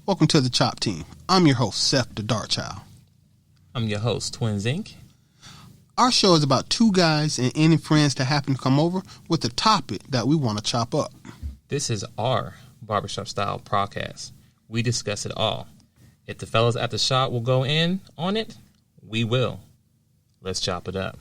Welcome to the Chop Team. I'm your host, Seth the Darkchild. I'm your host, Twins Inc. Our show is about two guys and any friends that happen to come over with a topic that we want to chop up. This is our Barbershop style podcast. We discuss it all. If the fellas at the shop will go in on it, we will. Let's chop it up.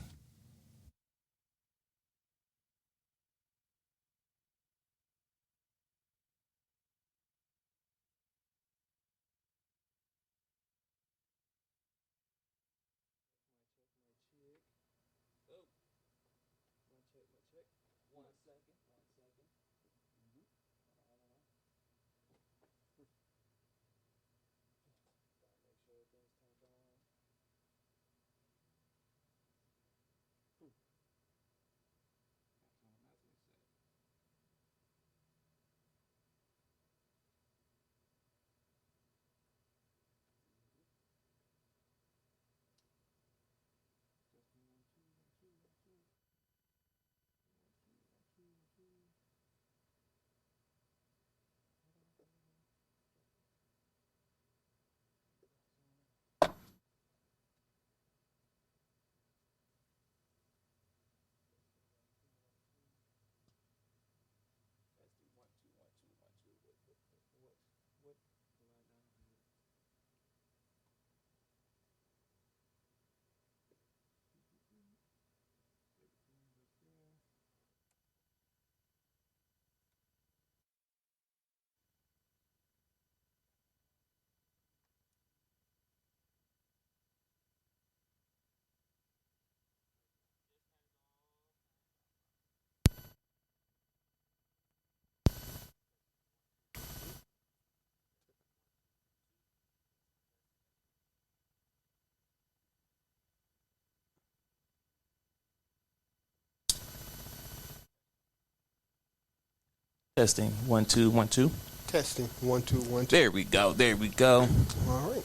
Testing. 1, 2, 1, 2. Testing. 1, 2, 1, 2. There we go. There we go. All right.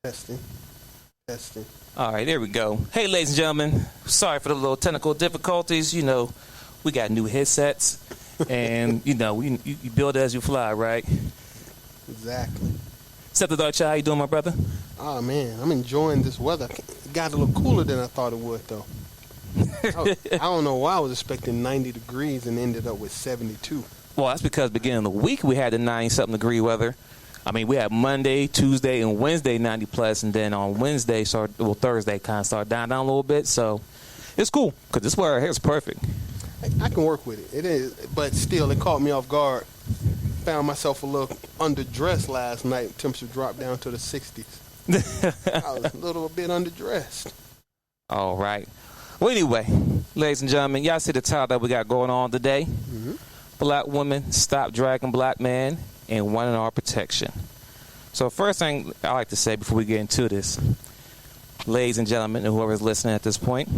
Testing. Testing. All right, there we go. Hey, ladies and gentlemen. Sorry for the little technical difficulties. You know, we got new headsets. And, you know, you build as you fly, right? Exactly. Seth the Darkchild, how you doing, my brother? Oh, man, I'm enjoying this weather. It got a little cooler than I thought it would, though. I don't know why I was expecting 90 degrees and ended up with 72. Well, that's because beginning of the week we had the 90-something degree weather. I mean, we had Monday, Tuesday, and Wednesday 90 plus, and then on Wednesday, Thursday kind of started down a little bit. So it's cool because this weather here is perfect. I can work with it. It is, but still, it caught me off guard. Found myself a little underdressed last night. Temperature dropped down to the 60s. I was a little bit underdressed. All right. Well, anyway, ladies and gentlemen, y'all see the title that we got going on today. Mm-hmm. Black women, stop dragging black men, and one in our protection. So first thing I like to say before we get into this, ladies and gentlemen, and whoever's listening at this point,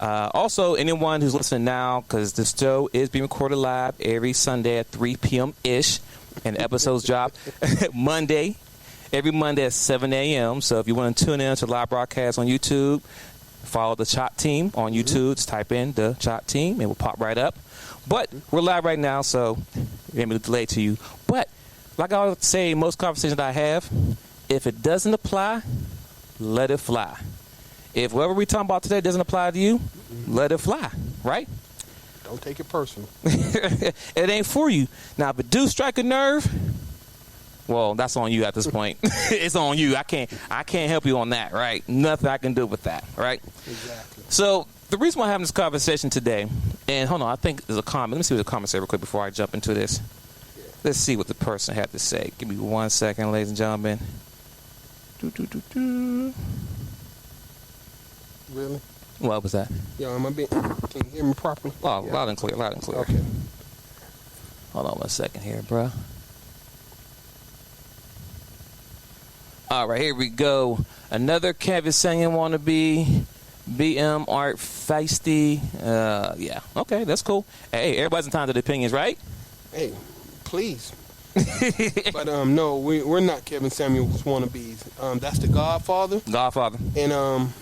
also anyone who's listening now, because this show is being recorded live every Sunday at 3 p.m.-ish, and episodes drop every Monday at 7 a.m. So if you want to tune in to the live broadcast on YouTube, follow the Chop Team on YouTube. Just type in the Chop Team. It will pop right up. But we're live right now, so it may be delayed to you. But like I always say, most conversations I have, if it doesn't apply, let it fly. If whatever we're talking about today doesn't apply to you, let it fly, right? Don't take it personal. It ain't for you. Now, if it do strike a nerve, well, that's on you at this point. It's on you. I can't help you on that, right? Nothing I can do with that, right? Exactly. So the reason why I'm having this conversation today, and hold on, I think there's a comment. Let me see what the comments say real quick before I jump into this. Yeah. Let's see what the person had to say. Give me 1 second, ladies and gentlemen. Really? What was that? Yo, can you hear me properly? Oh, yeah. loud and clear, loud and clear. Okay. Hold on 1 second here, bro. All right, here we go. Another Kevin singing wannabe. BM Art Feisty. Yeah. Okay, that's cool. Hey, everybody's entitled to their opinions, right? Hey, please. But no, we're not Kevin Samuels wannabes. That's the Godfather. Godfather. And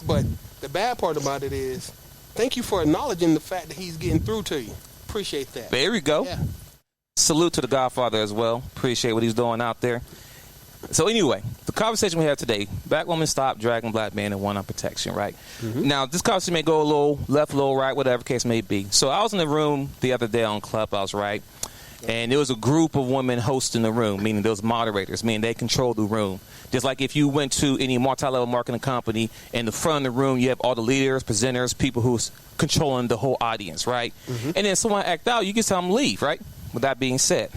but the bad part about it is, thank you for acknowledging the fact that he's getting through to you. Appreciate that. There we go. Yeah. Salute to the Godfather as well. Appreciate what he's doing out there. So anyway, the conversation we have today, black women stop dragging black men and want on protection, right? Now, this conversation may go a little left, a little right, whatever case may be. So I was in the room the other day on Clubhouse, right? And there was a group of women hosting the room, meaning those moderators, meaning they control the room. Just like if you went to any multi-level marketing company, in the front of the room, you have all the leaders, presenters, people who's controlling the whole audience, right? And then someone act out, you can tell them leave, right? With that being said.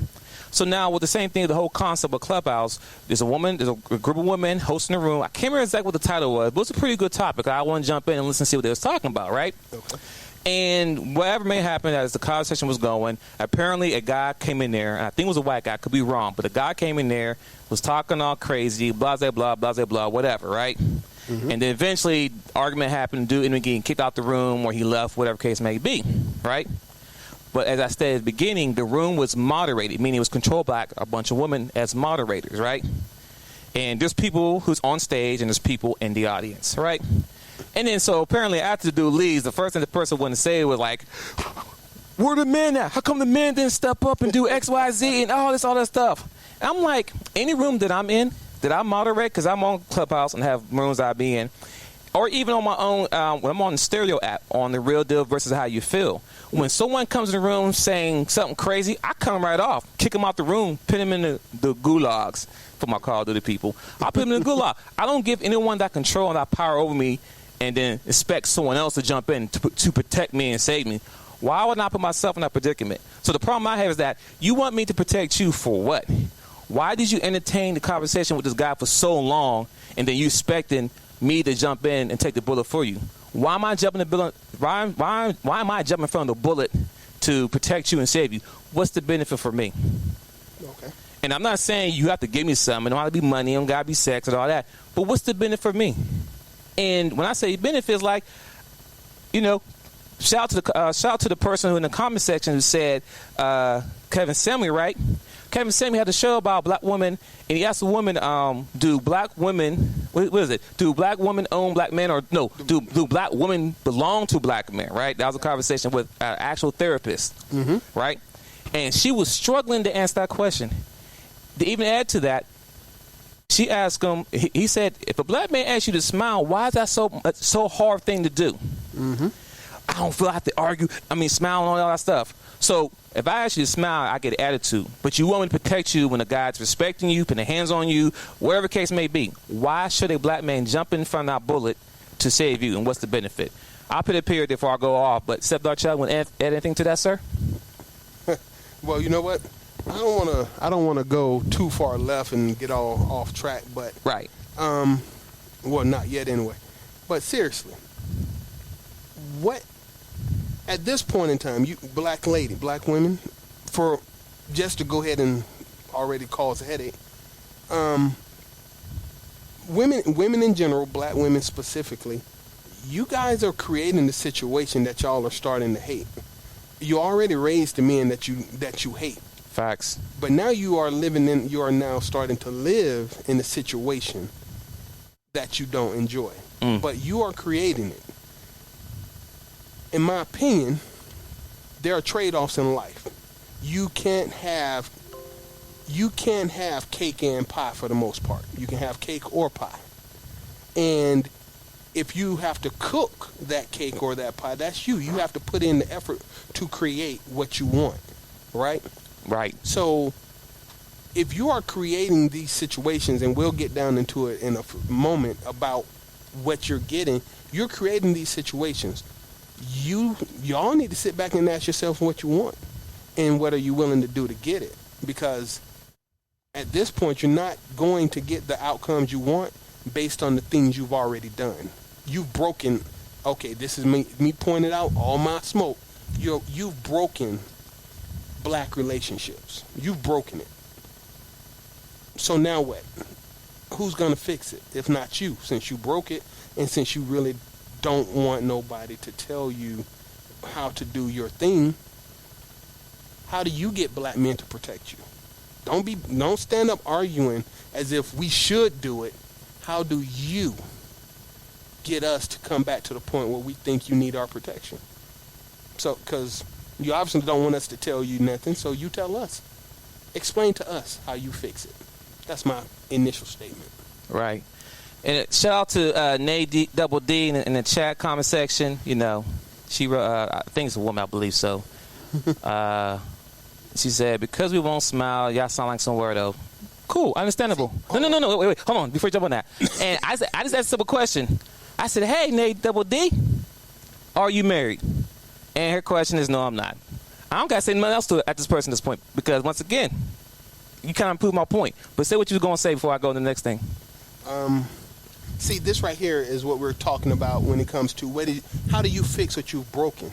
So now with the same thing, the whole concept of Clubhouse, there's a group of women hosting the room. I can't remember exactly what the title was, but it was a pretty good topic. I want to jump in and listen to see what they was talking about, right? Okay. And whatever may happen as the conversation was going, apparently a guy came in there, and I think it was a white guy, I could be wrong, but a guy came in there, was talking all crazy, blah, blah, blah, blah, blah, blah, whatever, right? And then eventually argument happened, dude ended up getting kicked out the room or he left, whatever case may be, right? But as I said at the beginning, the room was moderated, meaning it was controlled by a bunch of women as moderators, right? And there's people who's on stage and there's people in the audience, right? And then so apparently after the dude leaves, the first thing the person wanted to say was like, where the men at? How come the men didn't step up and do X, Y, Z and all that stuff? And I'm like, any room that I'm in, that I moderate, because I'm on Clubhouse and have rooms I be in, or even on my own, when I'm on the stereo app, on the Real Deal versus How You Feel. When someone comes in the room saying something crazy, I cut them right off, kick them out the room, put them in the gulags, for my Call of Duty people. I put them in the gulag. I don't give anyone that control and that power over me and then expect someone else to jump in to protect me and save me. Why would I put myself in that predicament? So the problem I have is that you want me to protect you for what? Why did you entertain the conversation with this guy for so long and then you expecting me to jump in and take the bullet for you? Why am I jumping the bullet? Why am I jumping in front of the bullet to protect you and save you? What's the benefit for me? Okay. And I'm not saying you have to give me something. It don't have to be money. It don't got to be sex and all that. But what's the benefit for me? And when I say benefits, like, you know, shout out to the person who in the comment section who said Kevin Samuel, right? Kevin Samuel had a show about black women, and he asked a woman, do black women, what is it? Do black women own black men, or no? Do black women belong to black men? Right? That was a conversation with an actual therapist, right? And she was struggling to answer that question. To even add to that, she asked him. He said, "If a black man asks you to smile, why is that so hard thing to do?" I don't feel I have to argue. I mean, smile and all that stuff. So if I ask you to smile, I get an attitude. But you want me to protect you when a guy's respecting you, putting their hands on you, whatever the case may be. Why should a black man jump in front of that bullet to save you, and what's the benefit? I'll put a period before I go off. But Seth Darchell, want to add anything to that, sir? Well, you know what? I don't want to go too far left and get all off track. But right. Well, not yet anyway. But seriously, what? At this point in time, you black women, for just to go ahead and already cause a headache. Women in general, black women specifically, you guys are creating the situation that y'all are starting to hate. You already raised the men that you hate. Facts. But now you are now starting to live in a situation that you don't enjoy. But you are creating it. In my opinion, there are trade-offs in life. You can't have cake and pie for the most part. You can have cake or pie. And if you have to cook that cake or that pie, that's you. You have to put in the effort to create what you want, right? Right. So if you are creating these situations, and we'll get down into it in a moment about what you're getting, you're creating these situations. Y'all need to sit back and ask yourself what you want and what are you willing to do to get it. Because at this point, you're not going to get the outcomes you want based on the things you've already done. You've broken, okay, this is me pointing out all my smoke. You've broken black relationships. You've broken it. So now what? Who's going to fix it if not you, since you broke it and since you really don't want nobody to tell you how to do your thing? How do you get black men to protect you? Don't stand up arguing as if we should do it. How do you get us to come back to the point where we think you need our protection? So, because You obviously don't want us to tell you nothing, so you tell us. Explain to us how you fix it. That's my initial statement. Right. And shout out to Nate Double D in the chat comment section. You know, she I think it's a woman, I believe so. She said, because we won't smile, y'all sound like some weirdo. Cool, understandable. No, wait, hold on, before you jump on that. And I just asked a simple question. I said, hey, Nate Double D, are you married? And her question is, no, I'm not. I don't got to say nothing else to it at this person at this point, because once again, you kind of proved my point. But say what you was going to say before I go to the next thing. See, this right here is what we're talking about when it comes to how do you fix what you've broken?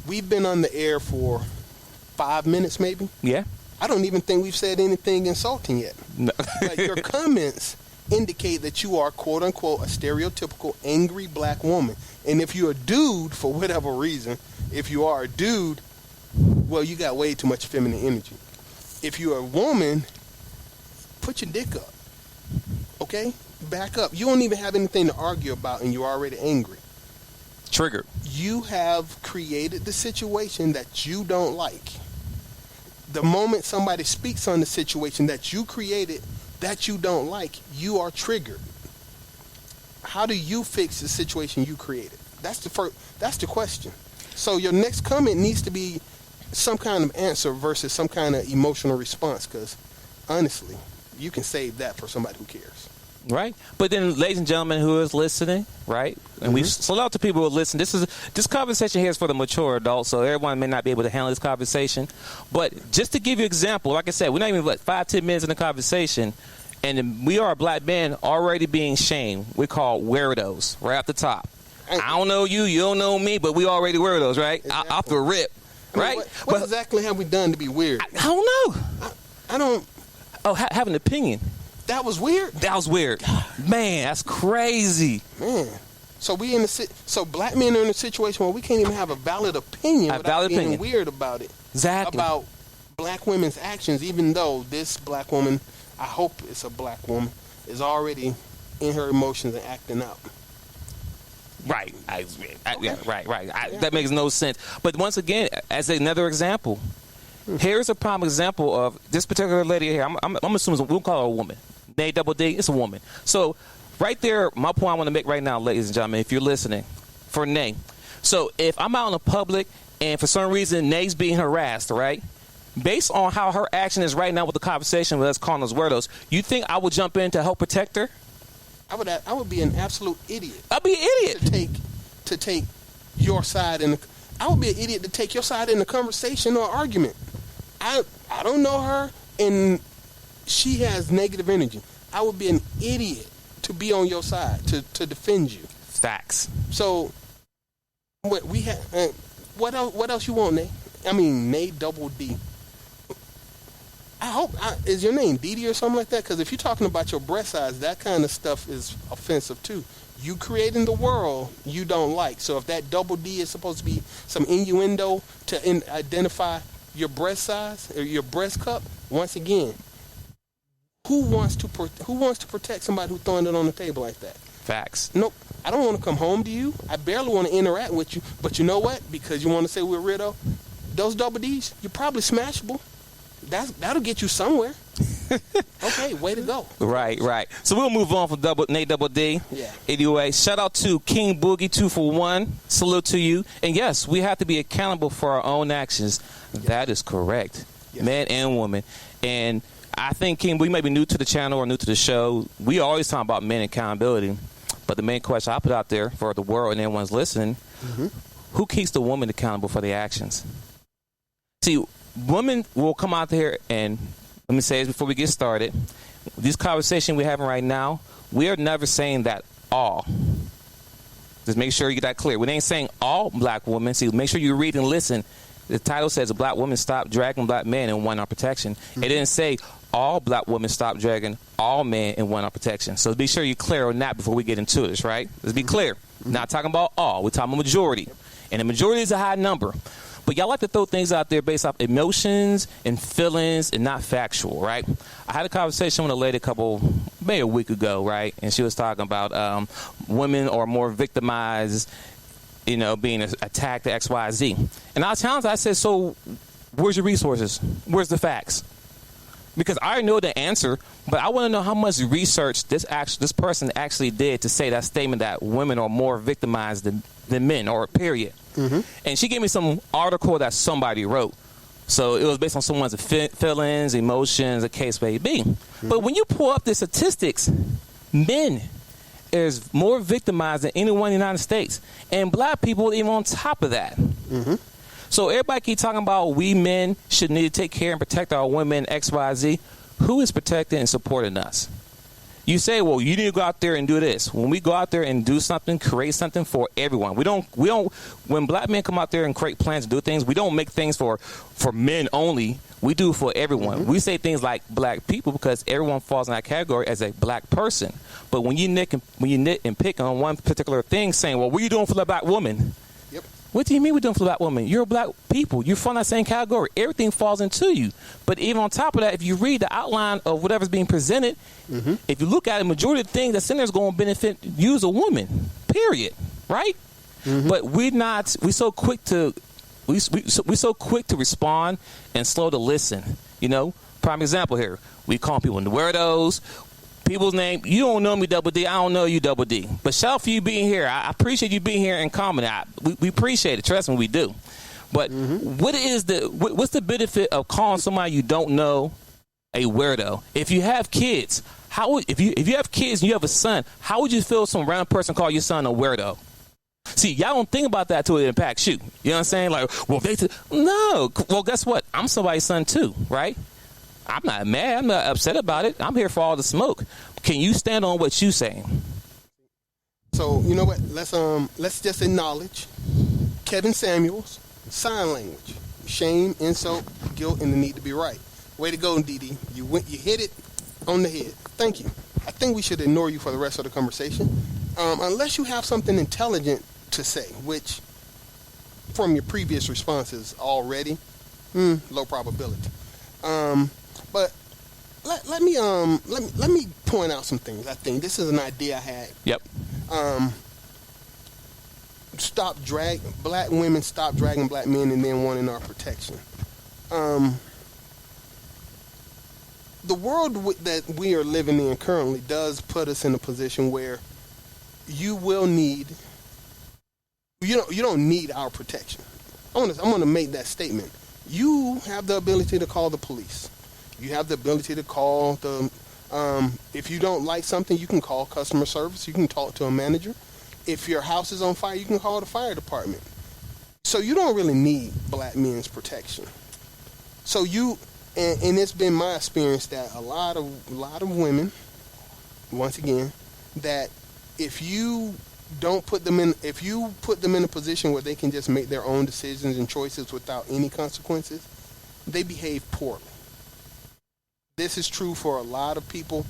We've been on the air for 5 minutes, maybe. Yeah. I don't even think we've said anything insulting yet. No. But your comments indicate that you are, quote unquote, a stereotypical angry black woman. And if you're a dude, for whatever reason, if you are a dude, well, you got way too much feminine energy. If you're a woman, put your dick up. Okay? Back up. You don't even have anything to argue about, and you're already angry. Triggered. You have created the situation that you don't like. The moment somebody speaks on the situation that you created that you don't like, you are triggered. How do you fix the situation you created? That's the question. So your next comment needs to be some kind of answer versus some kind of emotional response, because honestly, you can save that for somebody who cares. Right. But then, ladies and gentlemen who is listening, right, and we slow out to people who listen. This conversation here is for the mature adults, so everyone may not be able to handle this conversation. But just to give you an example, like I said, we're not even 5-10 minutes in the conversation, and we are a black men already being shamed. We're called weirdos right off the top. I don't know you, you don't know me, but we already weirdos, right? Exactly. Off the rip, right? What exactly have we done to be weird? I don't know. I don't. Oh, have an opinion. That was weird. That was weird. Man, that's crazy. Man. So black men are in a situation where we can't even have a valid opinion without being weird about it. Exactly. About black women's actions, even though this black woman, I hope it's a black woman, is already in her emotions and acting out. Right. That makes no sense. But once again, as another example, here's a prime example of this particular lady here. I'm assuming we'll call her a woman. Nate Double D, it's a woman. So right there, my point I want to make right now, ladies and gentlemen, if you're listening, for Nate. So if I'm out in the public and for some reason Nate's being harassed, right? Based on how her action is right now with the conversation with us calling us weirdos, you think I would jump in to help protect her? I would be an absolute idiot. I'd be an idiot to take your side I would be an idiot to take your side in the conversation or argument. I don't know her, and she has negative energy. I would be an idiot to be on your side to defend you. Facts. So what else you want, Nate? I mean, Nate Double D. I hope is your name Dee Dee or something like that? Because if you're talking about your breast size, that kind of stuff is offensive too. You creating the world you don't like. So if that Double D is supposed to be some innuendo to identify your breast size or your breast cup, once again, who wants to protect somebody who's throwing it on the table like that? Facts. Nope. I don't want to come home to you. I barely want to interact with you. But you know what? Because you want to say we're weirdo, those Double Ds, you're probably smashable. That'll get you somewhere. Okay, way to go. Right. So we'll move on from Nate Double D. Yeah. Anyway, shout out to King Boogie 2 for 1. Salute to you. And yes, we have to be accountable for our own actions. Yes. That is correct. Yes. Man and woman. And I think, King Boogie, may be new to the channel or new to the show. We always talk about men accountability. But the main question I put out there for the world and everyone's listening, who keeps the woman accountable for their actions? See, women will come out there and, let me say this before we get started, this conversation we're having right now, we are never saying that all. Just make sure you get that clear. We ain't saying all black women. See, make sure you read and listen. The title says black women stop dragging black men and want our protection. It didn't say all black women stop dragging all men and want our protection. So be sure you're clear on that before we get into this, right? Let's be clear. Not talking about all. We're talking about majority. And the majority is a high number. But y'all like to throw things out there based off emotions and feelings and not factual, right? I had a conversation with a lady maybe a week ago, right? And she was talking about women are more victimized being attacked at XYZ. And I challenged, I said, so where's your resources? Where's the facts? Because I know the answer, but I want to know how much research this person actually did to say that statement that women are more victimized than men, or period. Mm-hmm. And she gave me some article that somebody wrote. So it was based on someone's feelings, emotions, a case may be. Mm-hmm. But when you pull up the statistics, men is more victimized than anyone in the United States. And black people even on top of that. Mm-hmm. So everybody keep talking about we men should need to take care and protect our women, XYZ. Who is protecting and supporting us? You say, well, you need to go out there and do this. When we go out there and do something, create something for everyone. We don't, when black men come out there and create plans to do things, we don't make things for men only. We do it for everyone. Mm-hmm. We say things like black people because everyone falls in that category as a black person. But when you nit and pick on one particular thing, saying, well, what are you doing for the black woman? Yep. What do you mean we're doing for black women? You're a black people. You're from that same category. Everything falls into you. But even on top of that, if you read the outline of whatever's being presented, mm-hmm. if you look at it, the majority of the things that's in there is going to benefit you as a woman, period. Right? Mm-hmm. But we're so quick to respond and slow to listen. Prime example here. We call people weirdos. People's name, you don't know me, Double D. I don't know you, Double D. But shout out for you being here. I appreciate you being here and commenting. We appreciate it. Trust me, we do. But mm-hmm. What's the benefit of calling somebody you don't know a weirdo? If you have kids, if you have kids and you have a son, how would you feel if some random person call your son a weirdo? See, y'all don't think about that till it impacts you. You know what I'm saying? Like, well, no. Well, guess what? I'm somebody's son too, right? I'm not mad. I'm not upset about it. I'm here for all the smoke. Can you stand on what you're saying? So, you know what? Let's just acknowledge Kevin Samuels, sign language, shame, insult, guilt, and the need to be right. Way to go, Dee Dee. You hit it on the head. Thank you. I think we should ignore you for the rest of the conversation, unless you have something intelligent to say, which from your previous responses already, low probability. But let me point out some things. I think this is an idea I had. Yep. Black women stop dragging black men and then wanting our protection. The world that we are living in currently does put us in a position where you will need. You don't need our protection. I'm gonna make that statement. You have the ability to call the police. You have the ability to call if you don't like something, you can call customer service. You can talk to a manager. If your house is on fire, you can call the fire department. So you don't really need black men's protection. So and it's been my experience that a lot of women, once again, that if you put them in a position where they can just make their own decisions and choices without any consequences, they behave poorly. This is true for a lot of people.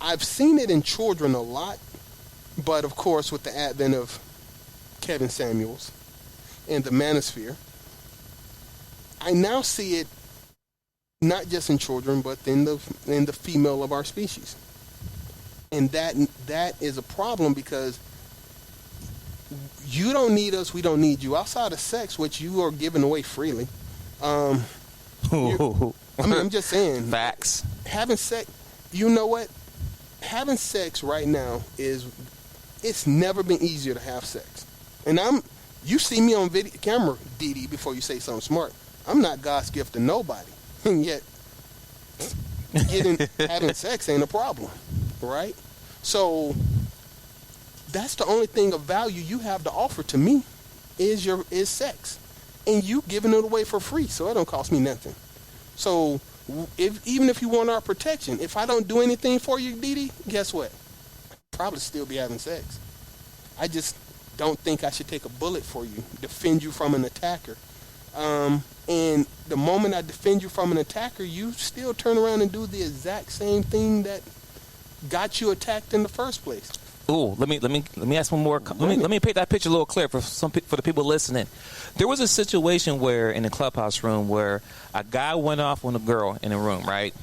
I've seen it in children a lot, but of course with the advent of Kevin Samuels and the manosphere, I now see it not just in children, but in the female of our species. And that is a problem because you don't need us, we don't need you. Outside of sex, which you are giving away freely. I'm just saying. Facts. Having sex, you know what? Having sex right now it's never been easier to have sex. And you see me on camera, Dee Dee, before you say something smart. I'm not God's gift to nobody. And yet, having sex ain't a problem, right? So, that's the only thing of value you have to offer to me is sex. And you giving it away for free, so it don't cost me nothing. So, even if you want our protection, if I don't do anything for you, Dee Dee, guess what? I'd probably still be having sex. I just don't think I should take a bullet for you, defend you from an attacker. And the moment I defend you from an attacker, you still turn around and do the exact same thing that got you attacked in the first place. Ooh, let me ask one more. Let me paint that picture a little clearer for the people listening. There was a situation where in the clubhouse room where a guy went off on a girl in a room, right?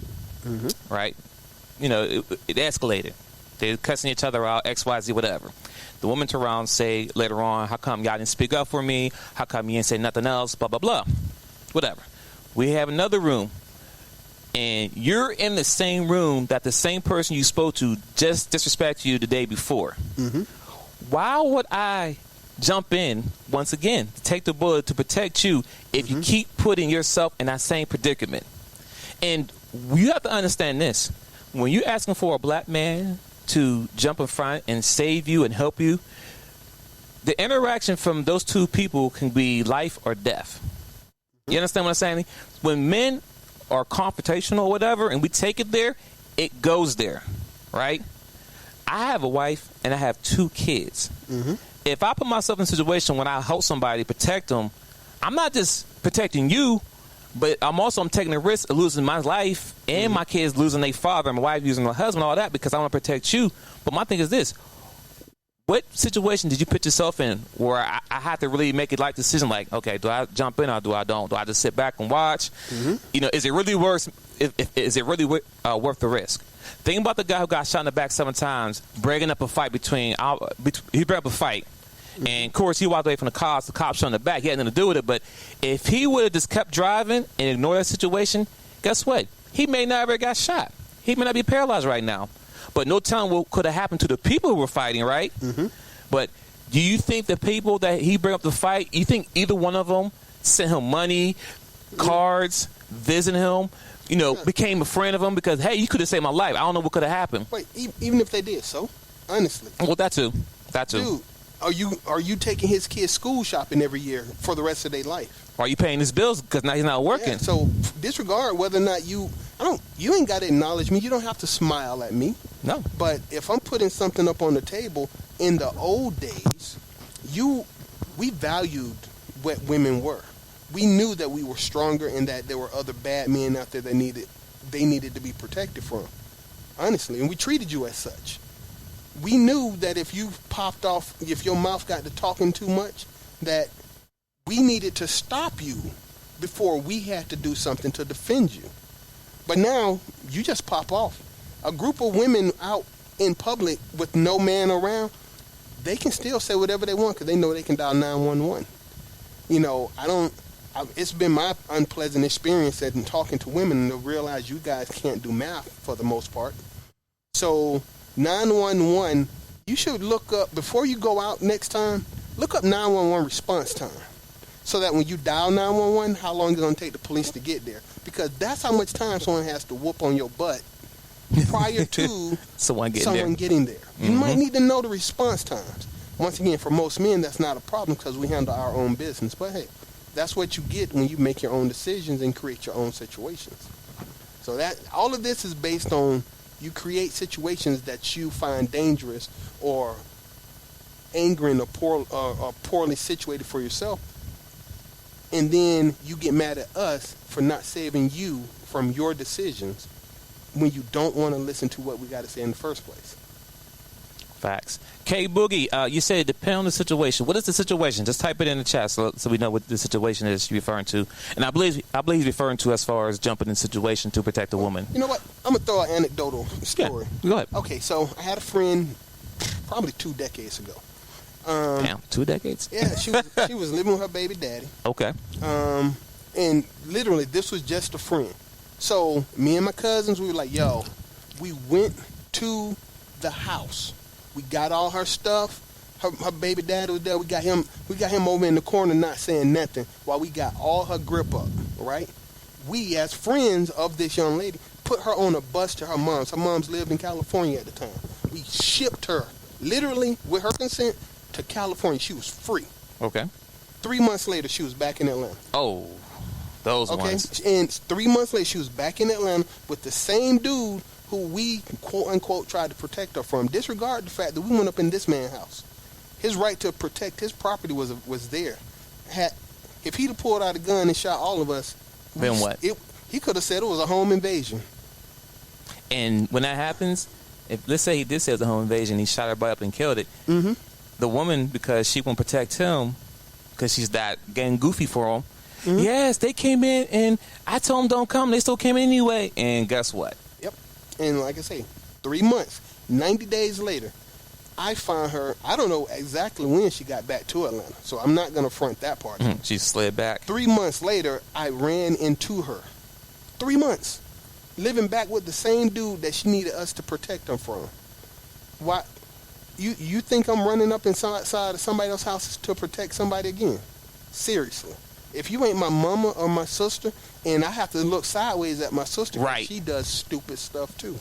Mm-hmm. Right. It escalated. They're cussing each other out, X, Y, Z, whatever. The woman turn around and say later on, how come y'all didn't speak up for me? How come you didn't say nothing else? Blah, blah, blah. Whatever. We have another room, and you're in the same room that the same person you spoke to just disrespected you the day before. Mm-hmm. Why would I jump in once again to take the bullet to protect you if you keep putting yourself in that same predicament? And you have to understand this. When you're asking for a black man to jump in front and save you and help you, the interaction from those two people can be life or death. You understand what I'm saying? When men are confrontational or whatever and we take it there, it goes there, right? I have a wife and I have 2 kids. Mm-hmm. If I put myself in a situation when I help somebody protect them, I'm not just protecting you, but I'm taking the risk of losing my life and my kids losing their father and my wife losing her husband, all that, because I want to protect you. But my thing is this. What situation did you put yourself in where I have to really make a life decision like, okay, do I jump in or do I don't? Do I just sit back and watch? Mm-hmm. You know, is it really worth worth the risk? Think about the guy who got shot in the back 7 times, breaking up a fight he broke up a fight. And, of course, he walked away from the cops shot in the back. He had nothing to do with it. But if he would have just kept driving and ignored that situation, guess what? He may not have got shot. He may not be paralyzed right now. But no telling what could have happened to the people who were fighting, right? Mm-hmm. But do you think the people that he bring up the fight, you think either one of them sent him money, cards, visiting him, became a friend of him? Because, hey, you could have saved my life. I don't know what could have happened. Wait, even if they did, so? Honestly. Well, that too. Dude. Are you taking his kids school shopping every year for the rest of their life? Are you paying his bills because now he's not working? Yeah, so disregard whether or not you ain't got to acknowledge me. You don't have to smile at me. No. But if I'm putting something up on the table, in the old days, we valued what women were. We knew that we were stronger and that there were other bad men out there that they needed to be protected from. Honestly, and we treated you as such. We knew that if you popped off, if your mouth got to talking too much, that we needed to stop you before we had to do something to defend you. But now, you just pop off. A group of women out in public with no man around, they can still say whatever they want because they know they can dial 911. It's been my unpleasant experience in talking to women to realize you guys can't do math for the most part. So 911, you should look up, before you go out next time, look up 911 response time. So that when you dial 911, how long is it going to take the police to get there? Because that's how much time someone has to whoop on your butt prior to someone getting there. You might need to know the response times. Once again, for most men, that's not a problem because we handle our own business. But hey, that's what you get when you make your own decisions and create your own situations. So that all of this is based on you create situations that you find dangerous or angering or poorly situated for yourself. And then you get mad at us for not saving you from your decisions when you don't want to listen to what we got to say in the first place. Facts. K Boogie, you said it depends on the situation. What is the situation? Just type it in the chat so we know what the situation is you're referring to. And I believe he's referring to as far as jumping in situation to protect a woman. You know what? I'm going to throw an anecdotal story. Yeah, go ahead. Okay, so I had a friend probably 2 decades ago. Damn, 2 decades? Yeah, she was living with her baby daddy. Okay. And literally, this was just a friend. So me and my cousins, we were like, yo, we went to the house. We got all her stuff. Her baby daddy was there. We got him over in the corner not saying nothing while we got all her grip up, right? We, as friends of this young lady, put her on a bus to her mom's. Her mom's lived in California at the time. We shipped her, literally, with her consent, to California. She was free. Okay. 3 months later, she was back in Atlanta. Oh, those ones. And 3 months later, she was back in Atlanta with the same dude who we, quote-unquote, tried to protect her from. Disregard the fact that we went up in this man's house. His right to protect his property was there. If he'd have pulled out a gun and shot all of us, then what? He could have said it was a home invasion. And when that happens, if let's say he did say it was a home invasion, he shot everybody up and killed it. Mm-hmm. The woman, because she won't protect him, because she's that getting goofy for him. Mm-hmm. Yes, they came in and I told them don't come. They still came in anyway. And guess what? Yep. And like I say, 3 months. 90 days later, I find her. I don't know exactly when she got back to Atlanta, so I'm not going to front that part. She slid back. 3 months later, I ran into her. 3 months. Living back with the same dude that she needed us to protect her from. Why? You think I'm running up inside of somebody else's house to protect somebody again? Seriously. If you ain't my mama or my sister, and I have to look sideways at my sister, right? She does stupid stuff too.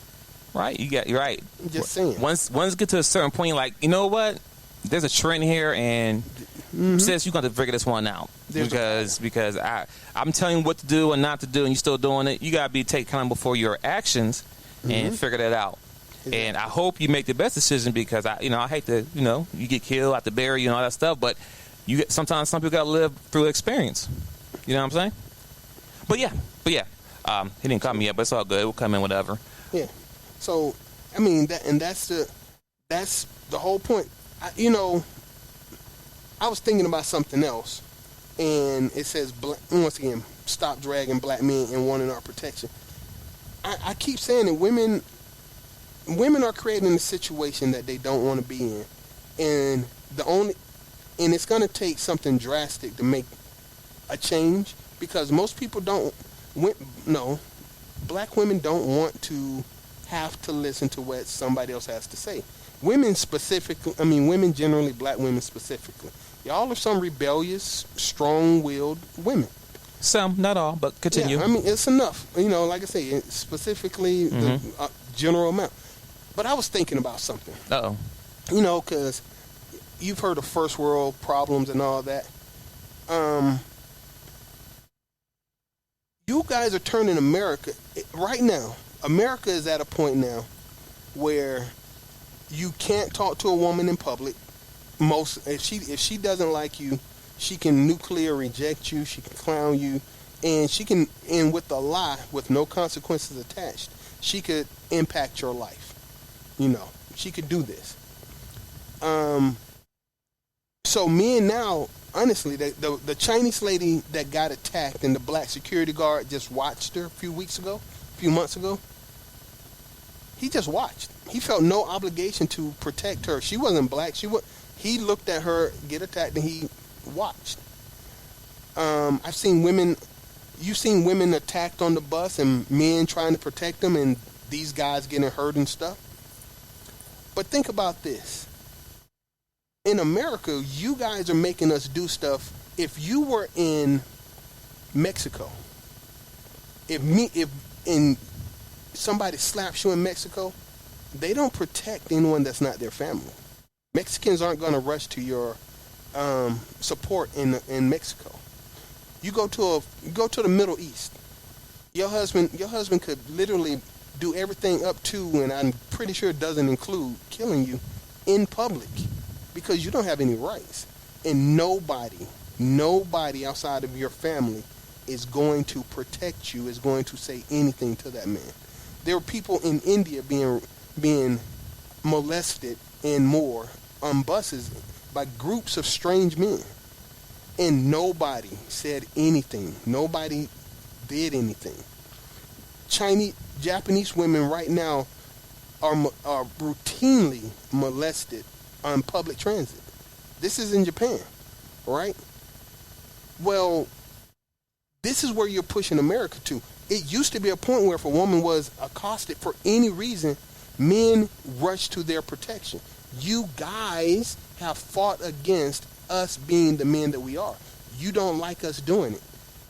Right, you're right. I'm just saying. Once get to a certain point, like, you know what? There's a trend here, and sis, you're going to figure this one out. Because I'm telling you what to do and not to do, and you're still doing it. You got to be take accountable for your actions and figure that out. Exactly. And I hope you make the best decision, because I hate to, you get killed, have to bury you and all that stuff, but sometimes some people got to live through experience. You know what I'm saying? But yeah. He didn't call me yet, but it's all good. We'll come in whatever. Yeah. So, I mean, that's the whole point. I was thinking about something else, and it says, once again, stop dragging black men and wanting our protection. I keep saying that women are creating a situation that they don't want to be in, and it's going to take something drastic to make a change, because most people black women don't want to have to listen to what somebody else has to say. Women generally, black women specifically. Y'all are some rebellious, strong-willed women. Some, not all, but continue. Yeah, it's enough. Like I say, specifically the general amount. But I was thinking about something. Uh-oh. Because you've heard of first world problems and all that. You guys are turning America right now. America is at a point now where you can't talk to a woman in public. If she doesn't like you, she can nuclear reject you. She can clown you, and with a lie, with no consequences attached, she could impact your life. She could do this. So men now, honestly, the Chinese lady that got attacked and the black security guard just watched her a few months ago. He just watched. He felt no obligation to protect her. She wasn't black. He looked at her get attacked and he watched. I've seen women. You've seen women attacked on the bus and men trying to protect them, and these guys getting hurt and stuff. But think about this. In America, you guys are making us do stuff. If you were in Mexico, if somebody slaps you in Mexico, they don't protect anyone that's not their family. Mexicans aren't going to rush to your support in Mexico. You go to the Middle East. Your husband could literally do everything up to, and I'm pretty sure it doesn't include killing you in public, because you don't have any rights. And nobody outside of your family is going to protect you, is going to say anything to that man. There are people in India being molested and more on buses by groups of strange men, and nobody said anything. Nobody did anything. Japanese women right now are routinely molested on public transit. This is in Japan, right? Well, this is where you're pushing America to. It used to be a point where if a woman was accosted for any reason, men rushed to their protection. You guys have fought against us being the men that we are. You don't like us doing it.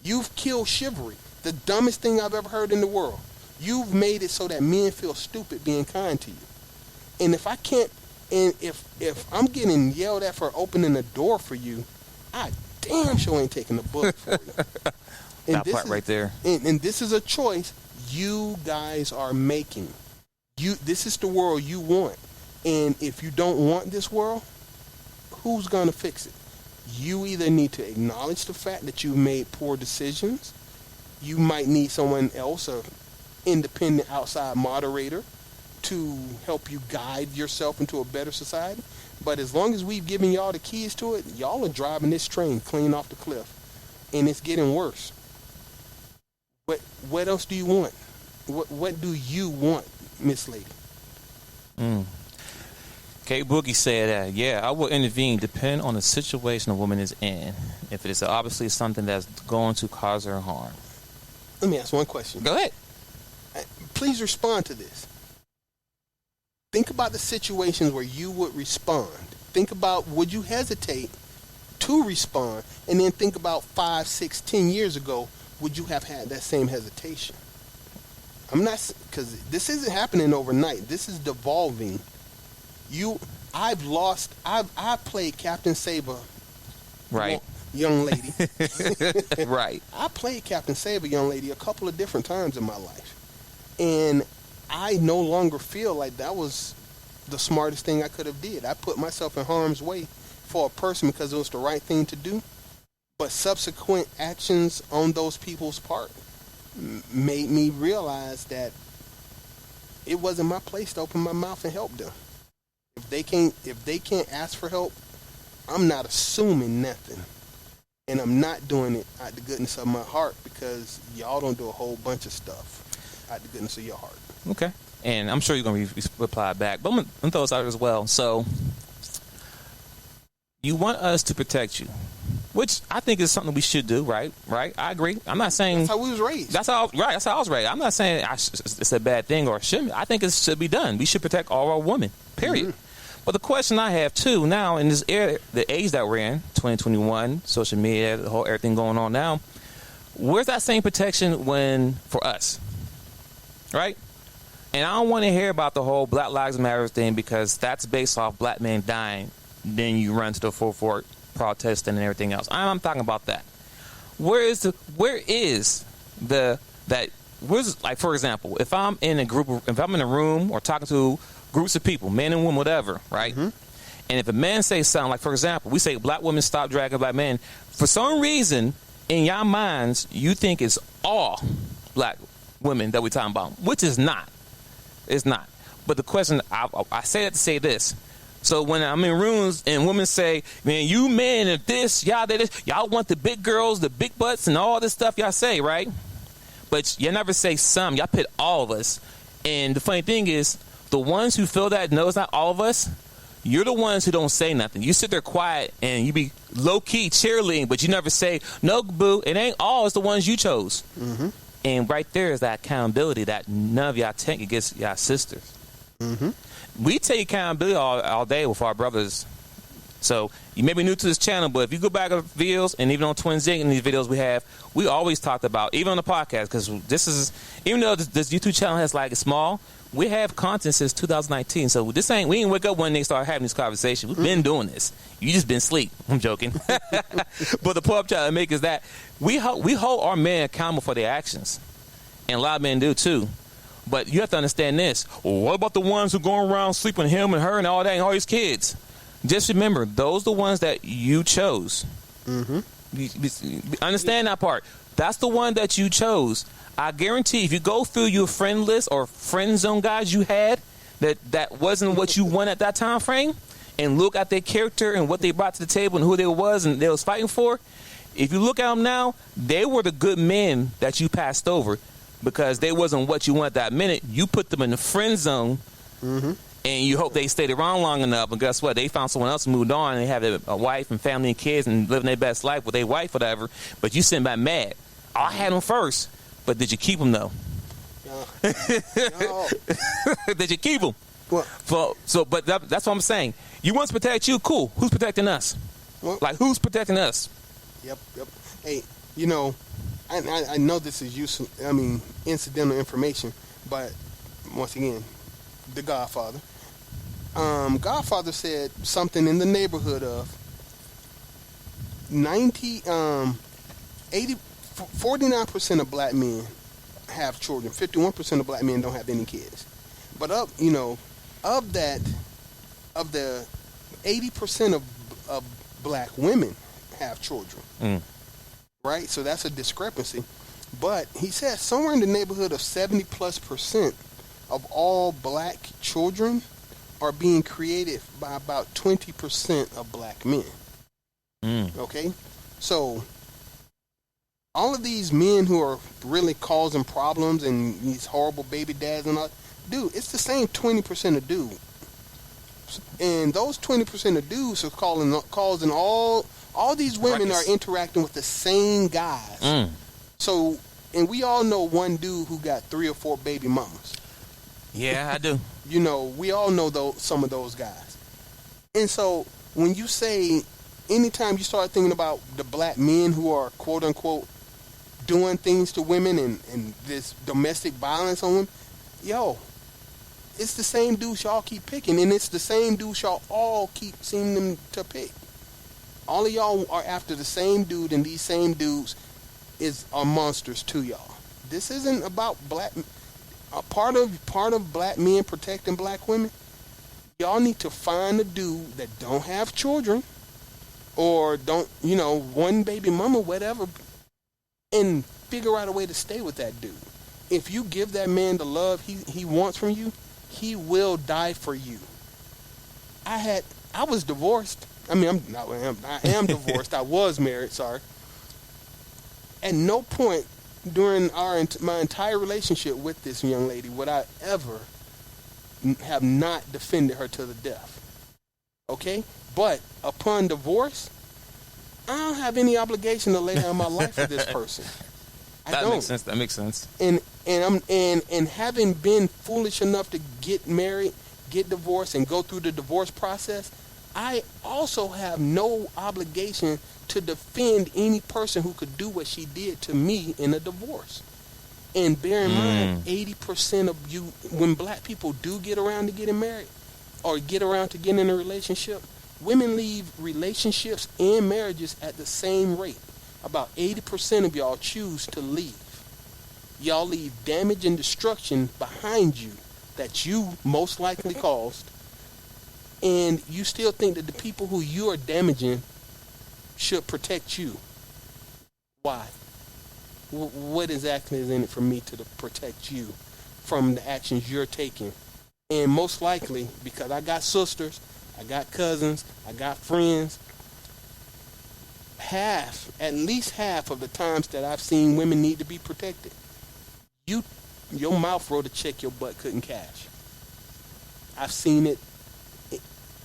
You've killed chivalry, the dumbest thing I've ever heard in the world. You've made it so that men feel stupid being kind to you. And if I can't, and if I'm getting yelled at for opening the door for you, I damn sure ain't taking the bullet for you. That part right there. And this is a choice you guys are making. This is the world you want. And if you don't want this world, who's going to fix it? You either need to acknowledge the fact that you've made poor decisions. You might need someone else, an independent outside moderator, to help you guide yourself into a better society. But as long as we've given y'all the keys to it, y'all are driving this train clean off the cliff. And it's getting worse. What else do you want? What do you want, Miss Lady? K Boogie said that, yeah, I will intervene depending on the situation a woman is in. If it is obviously something that's going to cause her harm. Let me ask one question. Go ahead. Please respond to this. Think about the situations where you would respond. Think about, would you hesitate to respond? And then think about 5, 6, 10 years ago, would you have had that same hesitation? I'm not, because this isn't happening overnight. This is devolving. I've played Captain Saber. Right. Young lady. Right. I played Captain Saber, young lady, a couple of different times in my life. And I no longer feel like that was the smartest thing I could have did. I put myself in harm's way for a person because it was the right thing to do. But subsequent actions on those people's part made me realize that it wasn't my place to open my mouth and help them. If they can't ask for help, I'm not assuming nothing. And I'm not doing it out the goodness of my heart because y'all don't do a whole bunch of stuff out the goodness of your heart. Okay. And I'm sure you're going to reply back. But I'm going to throw this out as well. So, you want us to protect you, which I think is something we should do, right? Right? I agree. I'm not saying... That's how we was raised. That's how I was raised. I'm not saying it's a bad thing or it shouldn't. I think it should be done. We should protect all our women, period. Mm-hmm. But the question I have, too, now in this era, the age that we're in, 2021, social media, the whole everything going on now, where's that same protection for us? Right? And I don't want to hear about the whole Black Lives Matter thing because that's based off black men dying. Then you run to the forefront protesting and everything else. I'm talking about that. Where's like, for example, if I'm in a room or talking to groups of people, men and women, whatever, right? Mm-hmm. And if a man says something, like, for example, we say black women stop dragging black men. For some reason, in your minds, you think it's all black women that we're talking about, which is not. It's not. But the question, I say that to say this. So when I'm in rooms and women say, man, you men are this, y'all want the big girls, the big butts, and all this stuff y'all say, right? But you never say some. Y'all pit all of us. And the funny thing is, the ones who feel that, no, it's not all of us, you're the ones who don't say nothing. You sit there quiet and you be low-key cheerleading, but you never say, no, boo, it ain't all. It's the ones you chose. Mm-hmm. And right there is that accountability that none of y'all take against y'all sisters. Mm-hmm. We take accountability all day with our brothers. So you may be new to this channel, but if you go back to videos and even on Twin Zig in these videos we always talked about, even on the podcast, because this is, even though this YouTube channel has like small, we have content since 2019. So we ain't wake up one day and start having this conversation. We've been doing this. You just been asleep. I'm joking. But the point I'm trying to make is that we hold our men accountable for their actions. And a lot of men do too. But you have to understand this. Well, what about the ones who going around sleeping with him and her and all that and all these kids? Just remember, those are the ones that you chose. Mm-hmm. You understand that part. That's the one that you chose. I guarantee if you go through your friend list or friend zone guys you had that wasn't what you want at that time frame and look at their character and what they brought to the table and who they was and they was fighting for, if you look at them now, they were the good men that you passed over because they wasn't what you want that minute. You put them in the friend zone. Mm-hmm. And you hope they stayed around long enough. And guess what? They found someone else and moved on. And they have a wife and family and kids and living their best life with their wife, whatever. But you sitting back mad. I had them first. But did you keep them, though? No. Did you keep them? What? But that's what I'm saying. You want to protect you? Cool. Who's protecting us? What? Like, who's protecting us? Yep. Hey, I know this is useful. Incidental information. But once again, the Godfather. Godfather said something in the neighborhood of 49% of black men have children. 51% of black men don't have any kids. But of the 80% of black women have children. Mm. Right? So that's a discrepancy. But he said somewhere in the neighborhood of 70+% of all black children are being created by about 20% of black men. Mm. Okay? So, all of these men who are really causing problems and these horrible baby dads and all, dude, it's the same 20% of dude And those 20% of dudes are causing all these women Ruckus. are interacting with the same guys. So, and we all know one dude who got 3 or 4 baby mamas. Yeah, I do. You know, we all know some of those guys. And so when you say, anytime you start thinking about the black men who are quote unquote doing things to women and this domestic violence on them, yo, it's the same dudes y'all keep picking, and it's the same dudes y'all all keep seeming to pick. All of y'all are after the same dude, and these same dudes are monsters to y'all. This isn't about black. Part of black men protecting black women. Y'all need to find a dude that don't have children, or don't, one baby mama, whatever, and figure out a way to stay with that dude. If you give that man the love he wants from you, he will die for you. I was divorced. I mean, I am divorced. I was married, sorry. At no point during my entire relationship with this young lady would I ever have not defended her to the death. Okay? But upon divorce, I don't have any obligation to lay down my life for this person. That makes sense. And having been foolish enough to get married, get divorced, and go through the divorce process, I also have no obligation to defend any person who could do what she did to me in a divorce. And bear in mind, 80% of you, when black people do get around to getting married or get around to getting in a relationship, women leave relationships and marriages at the same rate. About 80% of y'all choose to leave. Y'all leave damage and destruction behind you that you most likely caused. And you still think that the people who you are damaging should protect you. Why? What exactly is in it for me to protect you from the actions you're taking? And most likely, because I got sisters, I got cousins, I got friends, at least half of the times that I've seen women need to be protected, your mouth wrote a check your butt couldn't cash. I've seen it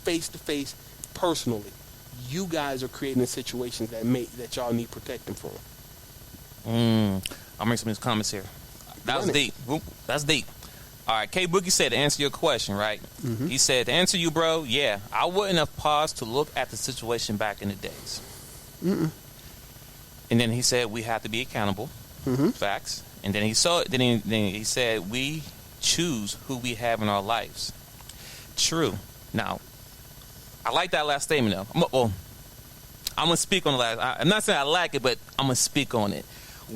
face to face, personally. You guys are creating situations that y'all need protecting from. I'll make some of these comments here. That was deep. That's deep. All right, K Boogie said to answer your question, right? Mm-hmm. He said, to answer you, bro, yeah, I wouldn't have paused to look at the situation back in the days. Mm-mm. And then he said we have to be accountable. Mm-hmm. Facts. And then he said we choose who we have in our lives. True. Now, I like that last statement, though. I'm going to speak on the last. I'm not saying I like it, but I'm going to speak on it.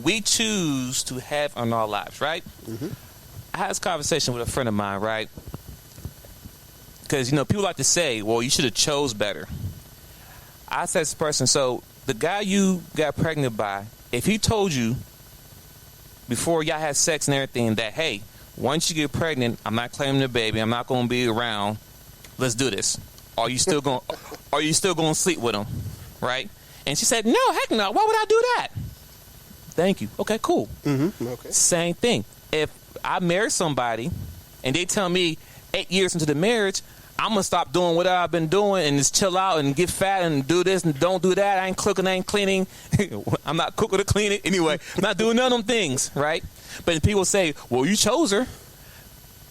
We choose to have in our lives, right? Mm-hmm. I had this conversation with a friend of mine, right? Because, people like to say, well, you should have chose better. I said to this person, so the guy you got pregnant by, if he told you before y'all had sex and everything that, hey, once you get pregnant, I'm not claiming the baby, I'm not going to be around, let's do this. Are you still going to sleep with him, right? And she said, no, heck no, why would I do that? Thank you. Okay, cool. Mm-hmm. Okay. Same thing. If I marry somebody and they tell me 8 years into the marriage, I'm going to stop doing what I've been doing and just chill out and get fat and do this and don't do that. I ain't cooking, I ain't cleaning. I'm not cooking or cleaning. Anyway, I'm not doing none of them things, right? But people say, well, you chose her.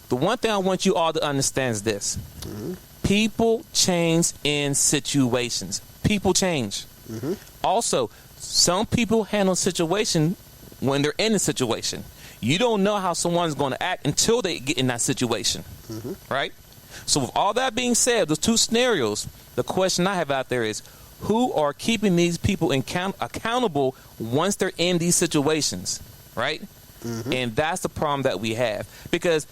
The one thing I want you all to understand is this. Mm-hmm. People change in situations. People change. Mm-hmm. Also, some people handle situation when they're in a situation. You don't know how someone's going to act until they get in that situation, mm-hmm. right? So with all that being said, those two scenarios, the question I have out there is, who are keeping these people accountable once they're in these situations, right? Mm-hmm. And that's the problem that we have. Because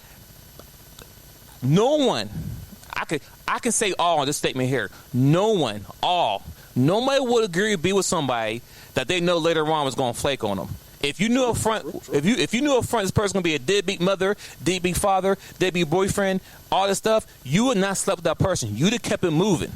no one, I can say all on this statement here, nobody would agree to be with somebody that they know later on was going to flake on them. If you knew up front, if you knew up front this person's gonna be a deadbeat mother, deadbeat father, deadbeat boyfriend, all this stuff, you would not slept with that person. You'd have kept it moving.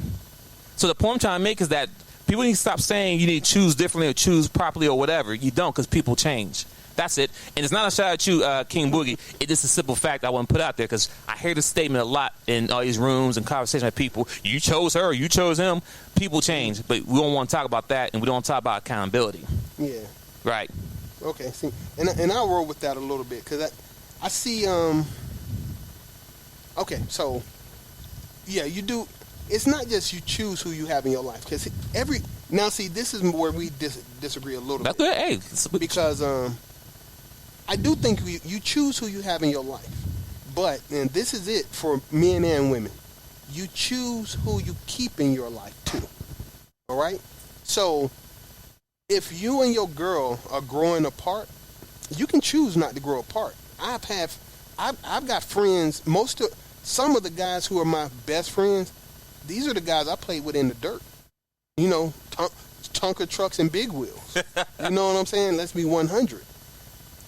So the point I'm trying to make is that people need to stop saying you need to choose differently or choose properly or whatever. You don't, because people change. That's it. And it's not a shot at you, King Boogie. It's just a simple fact I want to put out there because I hear this statement a lot in all these rooms and conversations with people. You chose her, you chose him. People change, but we don't want to talk about that, and we don't want to talk about accountability. Yeah. Right. Okay. See, and I'll roll with that a little bit because I see. Okay, so yeah, you do. It's not just you choose who you have in your life because now see this is where we disagree a little bit. Good. Hey, because I do think you choose who you have in your life, but and this is it for men and women. You choose who you keep in your life too. All right. So if you and your girl are growing apart, you can choose not to grow apart. I've got friends. Some of the guys who are my best friends, these are the guys I played with in the dirt. You know, Tonka trucks and big wheels. You know what I'm saying? Let's be 100.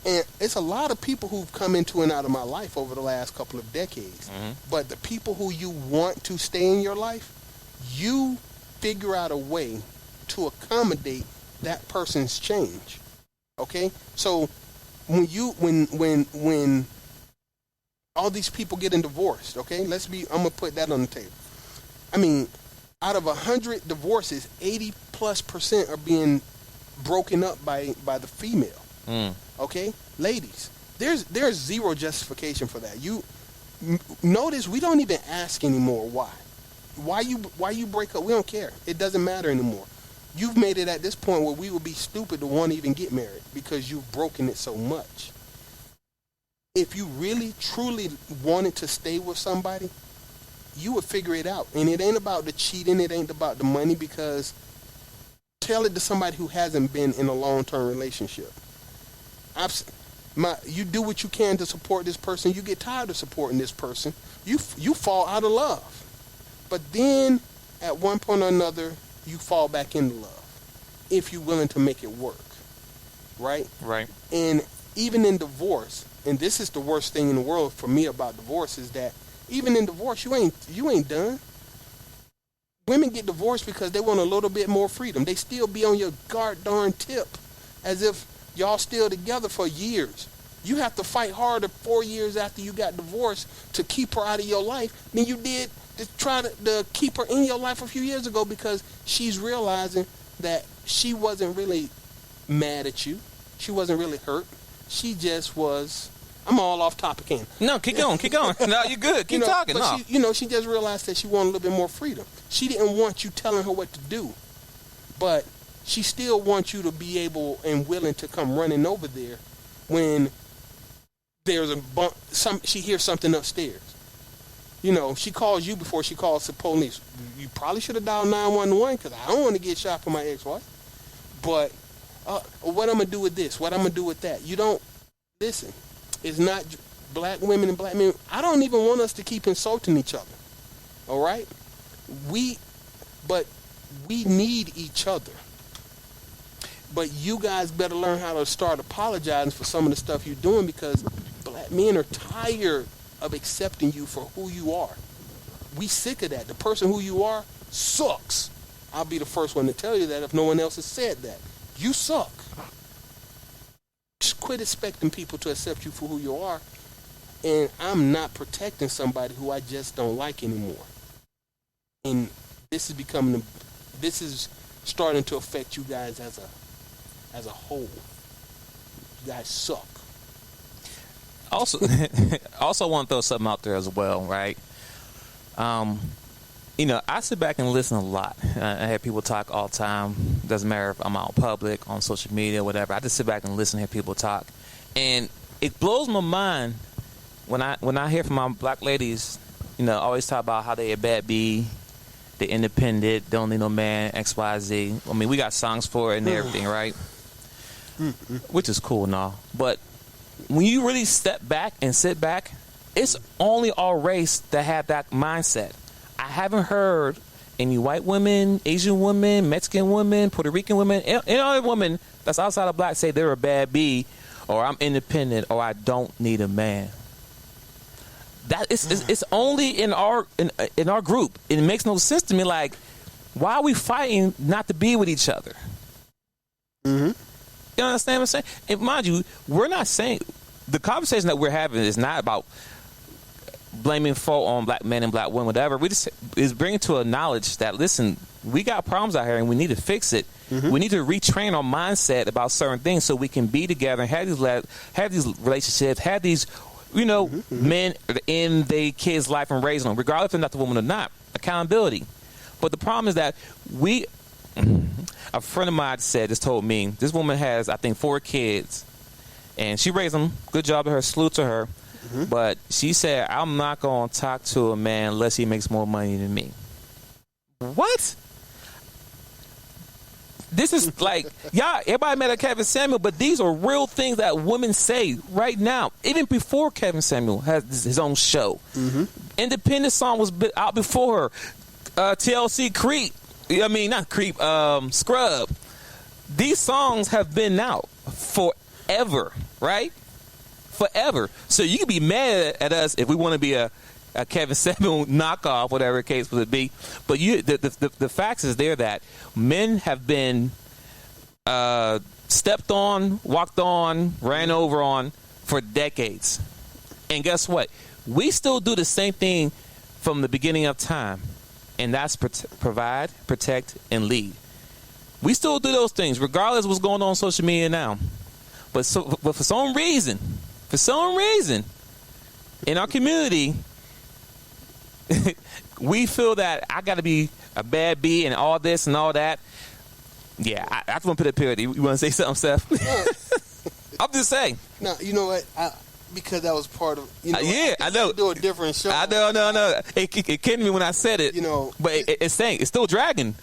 And it's a lot of people who've come into and out of my life over the last couple of decades. Mm-hmm. But the people who you want to stay in your life, you figure out a way to accommodate that person's change. Okay? So when all these people getting divorced, okay? I'm going to put that on the table. I mean, out of 100 divorces, 80+% are being broken up by the female. Mm. Okay? Ladies, there's zero justification for that. You notice we don't even ask anymore why. Why you break up? We don't care. It doesn't matter anymore. You've made it at this point where we would be stupid to want to even get married because you've broken it so much. If you really, truly wanted to stay with somebody, you would figure it out. And it ain't about the cheating. It ain't about the money because tell it to somebody who hasn't been in a long-term relationship. You do what you can to support this person. You get tired of supporting this person. You fall out of love. But then, at one point or another, you fall back into love if you're willing to make it work. Right? Right. And even in divorce, and this is the worst thing in the world for me about divorce, is that even in divorce, you ain't done. Women get divorced because they want a little bit more freedom. They still be on your darn tip as if y'all still together for years. You have to fight harder 4 years after you got divorced to keep her out of your life than you did to try to keep her in your life a few years ago because she's realizing that she wasn't really mad at you. She wasn't really hurt. She just was. I'm all off topic again. No, keep going. No, you're good. Keep talking. But no. She just realized that she wanted a little bit more freedom. She didn't want you telling her what to do, but she still wants you to be able and willing to come running over there when there's a bump. She hears something upstairs. You know, she calls you before she calls the police. You probably should have dialed 911 because I don't want to get shot for my ex-wife. But what I'm going to do with this? What I'm going to do with that? You don't listen. It's not black women and black men. I don't even want us to keep insulting each other. All right? But we need each other. But you guys better learn how to start apologizing for some of the stuff you're doing because black men are tired of accepting you for who you are. We sick of that. The person who you are sucks. I'll be the first one to tell you that if no one else has said that. You suck. Just quit expecting people to accept you for who you are. And I'm not protecting somebody who I just don't like anymore. And this is starting to affect you guys as a whole. You guys suck. Also want to throw something out there as well, right? You know, I sit back and listen a lot. I hear people talk all the time. Doesn't matter if I'm out in public, on social media, whatever. I just sit back and listen and hear people talk. And it blows my mind when I hear from my black ladies, you know, always talk about how they a bad B, they independent, don't need no man, X, Y, Z. I mean, we got songs for it and everything, right? Which is cool and all. But when you really step back and sit back, it's only our race that have that mindset. I haven't heard any white women, Asian women, Mexican women, Puerto Rican women, any other woman that's outside of black say they're a bad B, or I'm independent, or I don't need a man. That is, it's only in our group. It makes no sense to me. Like, why are we fighting not to be with each other? Mm-hmm. You understand what I'm saying? And mind you, we're not saying the conversation that we're having is not about blaming fault on black men and black women, whatever. We just is bringing to a knowledge that, listen, we got problems out here and we need to fix it. We need to retrain our mindset about certain things so we can be together and have these relationships, have these, men in their kids' life and raising them, regardless if they're not the woman or not. Accountability. But the problem is that a friend of mine just told me, this woman has, I think, 4 kids, and she raised them. Good job to her. Salute to her. But she said, I'm not going to talk to a man unless he makes more money than me. What? This is like, everybody met a Kevin Samuel, but these are real things that women say right now. Even before Kevin Samuel has his own show. Independent song was out before her. TLC Creep. Not Creep, Scrub. These songs have been out forever, right? Forever. So you can be mad at us if we want to be a Kevin Samuel knockoff, whatever the case would be. But the facts is there that men have been stepped on, walked on, ran over on for decades. And guess what? We still do the same thing from the beginning of time. And that's provide, protect, and lead. We still do those things, regardless of what's going on social media now. But for some reason, in our community, we feel that I got to be a bad bee and all this and all that. Yeah, I just want to put a period. You want to say something, Steph? I'm just saying. No, you know what? Because that was part of, I know. Do a different show. I know. It kidded me when I said it. But it's still dragging.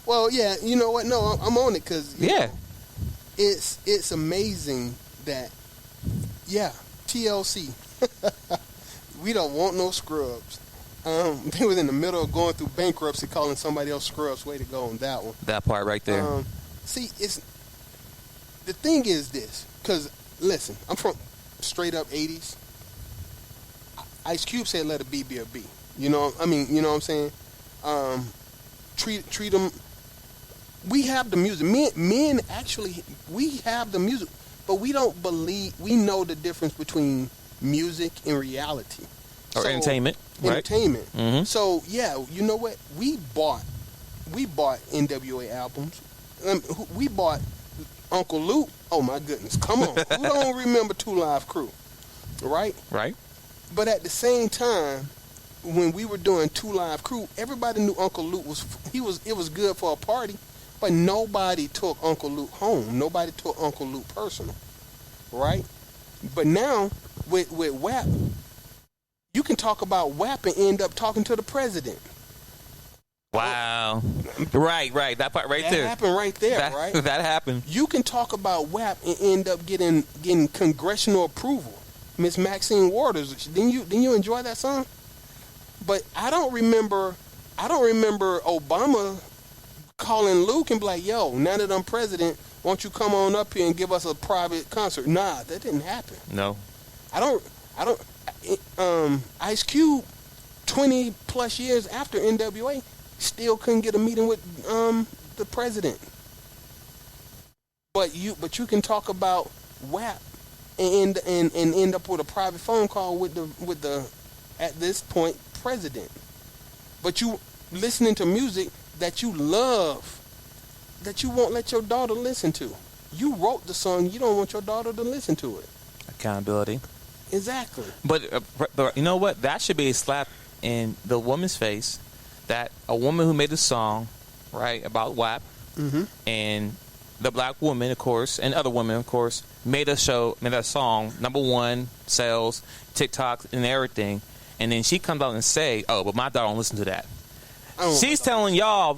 Well, yeah. You know what? No, I'm on it because it's amazing that TLC. We don't want no scrubs. They was in the middle of going through bankruptcy, calling somebody else scrubs. Way to go on that one. That part right there. See, the thing is this, because listen, I'm from straight up 80s. Ice Cube said, "Let a B be a B." You know what I'm saying? Treat them. We have the music. Men actually, we have the music, but we don't believe. We know the difference between music and reality. Or entertainment. Entertainment. Right? Mm-hmm. So you know what? We bought NWA albums. We bought Uncle Luke. Oh my goodness! Come on, who don't remember 2 Live Crew? Right. But at the same time, when we were doing 2 Live Crew, everybody knew Uncle Luke it was good for a party, but nobody took Uncle Luke home. Nobody took Uncle Luke personal, right? But now with WAP, you can talk about WAP and end up talking to the president. Wow. Right. That part right there. That happened right there, right? That happened. You can talk about WAP and end up getting congressional approval. Miss Maxine Waters, didn't you enjoy that song? But I don't remember Obama calling Luke and be like, "Yo, now that I'm president, won't you come on up here and give us a private concert?" Nah, that didn't happen. No. I don't Ice Cube 20 plus years after NWA still couldn't get a meeting with the president. But you can talk about WAP and end up with a private phone call with the at this point president. But you listening to music that you love, that you won't let your daughter listen to. You wrote the song, you don't want your daughter to listen to it. Accountability. Exactly. But you know what? That should be a slap in the woman's face. That a woman who made a song, right, about WAP, and the black woman, of course, and other women, of course, made a song, #1 sales, TikTok, and everything, and then she comes out and say, "Oh, but my daughter don't listen to that." She's telling y'all,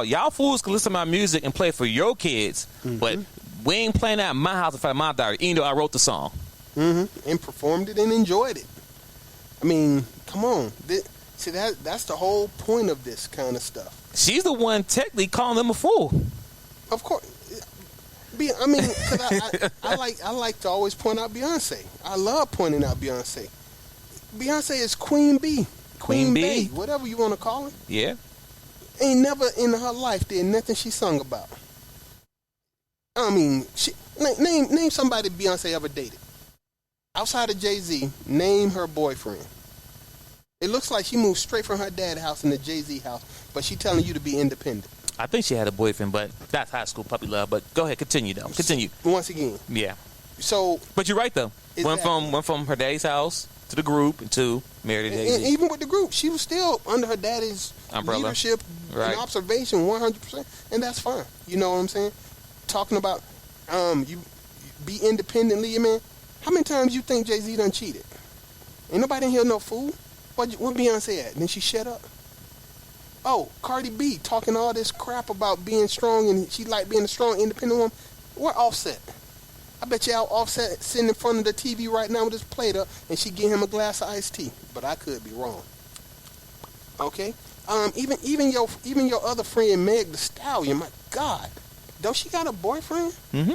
y'all fools can listen to my music and play for your kids, but we ain't playing that at my house in front of my daughter, even though I wrote the song. And performed it and enjoyed it. I mean, come on. See, that's the whole point of this kind of stuff. She's the one technically calling them a fool. Of course. I mean, because I like to always point out Beyonce. I love pointing out Beyonce. Beyonce is Queen Bee. Queen Bee. Whatever you want to call her. Yeah. Ain't never in her life did nothing she sung about. I mean, Name somebody Beyonce ever dated. Outside of Jay-Z, name her boyfriend. It looks like she moved straight from her dad's house into Jay-Z house, but she telling you to be independent. I think she had a boyfriend, but that's high school puppy love. But go ahead, continue though. Continue. Once again. Yeah. So. But you're right though. Exactly. Went from her daddy's house to the group and to married to Jay-Z. And even with the group, she was still under her daddy's umbrella, leadership and observation 100%, and that's fine. You know what I'm saying? Talking about you be independently, man. How many times you think Jay-Z done cheated? Ain't nobody in here no fool. What Beyonce at? Then she shut up. Oh, Cardi B talking all this crap about being strong and she like being a strong, independent woman. Where Offset? I bet you Offset sitting in front of the TV right now with his plate up and she get him a glass of iced tea. But I could be wrong. Okay? Even your other friend Meg Thee Stallion, my God. Don't she got a boyfriend? Mm-hmm.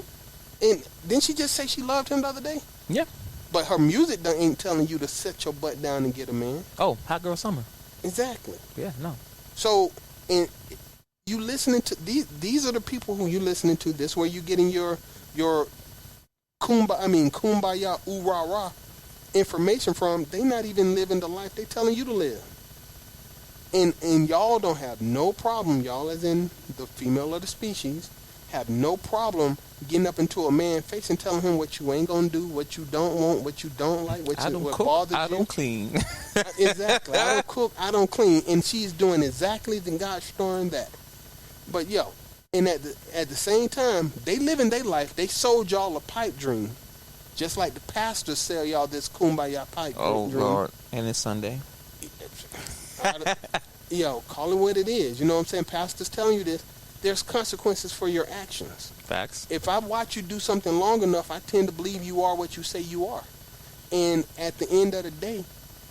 And didn't she just say she loved him the other day? Yeah. But her music ain't telling you to sit your butt down and get a man. Oh, Hot Girl Summer. Exactly. Yeah, no. So, and you listening to these are the people who you listening to. This where you getting your kumbaya ooh rah rah information from. They not even living the life they telling you to live. And y'all don't have no problem, y'all as in the female of the species, have no problem getting up into a man's face and telling him what you ain't gonna do, what you don't want, what you don't like, what bothers you. I don't clean. Exactly. I don't cook, I don't clean. And she's doing exactly the gosh darn that. But and at the same time, they living their life. They sold y'all a pipe dream. Just like the pastors sell y'all this kumbaya pipe dream. Oh, Lord. And it's Sunday. Call it what it is. You know what I'm saying? Pastors telling you this. There's consequences for your actions. Facts. If I watch you do something long enough, I tend to believe you are what you say you are. And at the end of the day,